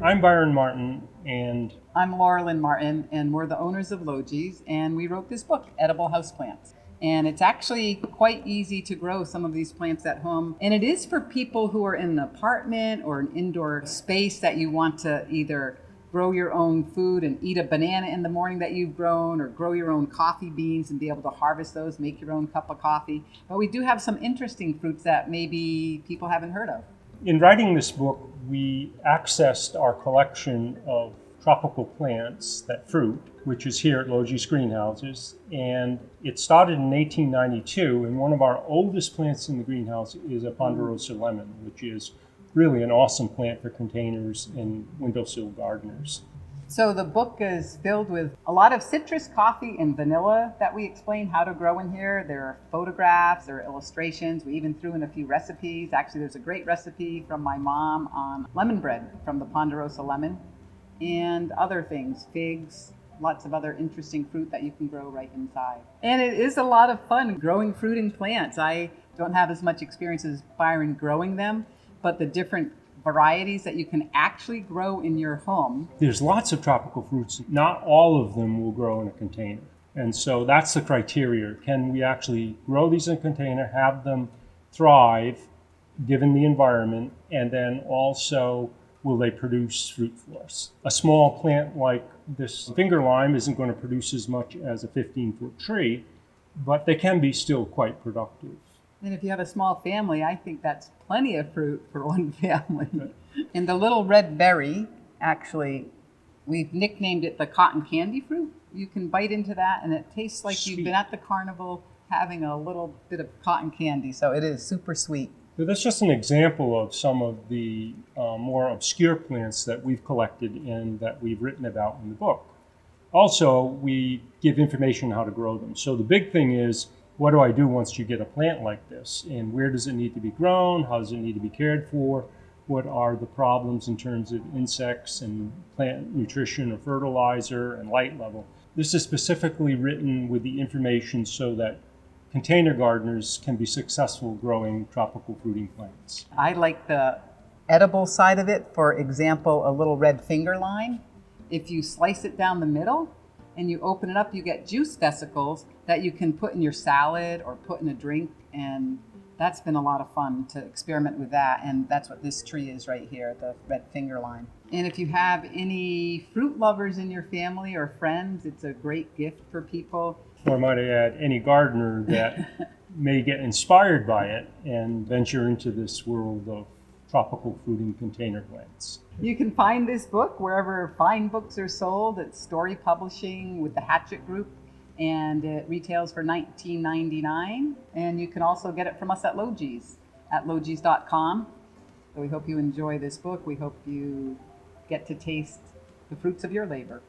I'm Byron Martin, and I'm Laurelynn Martin, and we're the owners of Logee's, and we wrote this book, Edible Houseplants. And it's actually quite easy to grow some of these plants at home. And it is for people who are in an apartment or an indoor space that you want to either grow your own food and eat a banana in the morning that you've grown, or grow your own coffee beans and be able to harvest those, make your own cup of coffee. But we do have some interesting fruits that maybe people haven't heard of. in writing this book, we accessed our collection of tropical plants that fruit, which is here at Logee's greenhouses. And it started in 1892, and one of our oldest plants in the greenhouse is a ponderosa lemon, which is really an awesome plant for containers and windowsill gardeners. So the book is filled with a lot of citrus, coffee, and vanilla that we explain how to grow in here. There are photographs, there are illustrations. We even threw in a few recipes. Actually, there's a great recipe from my mom on lemon bread from the ponderosa lemon, and other things, figs, lots of other interesting fruit that you can grow right inside. And it is a lot of fun growing fruiting plants. I don't have as much experience as Byron growing them, but the different varieties that you can actually grow in your home. There's lots of tropical fruits. Not all of them will grow in a container. And so that's the criteria. Can we actually grow these in a container, have them thrive given the environment, and then also will they produce fruit for us? A small plant like this finger lime isn't going to produce as much as a 15-foot tree, but they can be still quite productive. And if you have a small family, I think that's plenty of fruit for one family. And the little red berry, actually, we've nicknamed it the cotton candy fruit. You can bite into that and it tastes like Sweet. You've been at the carnival having a little bit of cotton candy. So it is super sweet. So that's just an example of some of the more obscure plants that we've collected and that we've written about in the book. Also, we give information on how to grow them. So the big thing is, what do I do once you get a plant like this? And where does it need to be grown? How does it need to be cared for? What are the problems in terms of insects and plant nutrition or fertilizer and light level? This is specifically written with the information so that container gardeners can be successful growing tropical fruiting plants. I like the edible side of it. For example, a little red finger lime. If you slice it down the middle and you open it up, you get juice vesicles that you can put in your salad or put in a drink. And that's been a lot of fun to experiment with that. And that's what this tree is right here, the red finger lime. And if you have any fruit lovers in your family or friends, it's a great gift for people. Or might I add, any gardener that may get inspired by it and venture into this world of tropical fruiting container plants. You can find this book wherever fine books are sold. It's Story Publishing with the Hatchet Group, and it retails for $19.99. And you can also get it from us at Logee's, at logees.com. So we hope you enjoy this book. We hope you get to taste the fruits of your labor.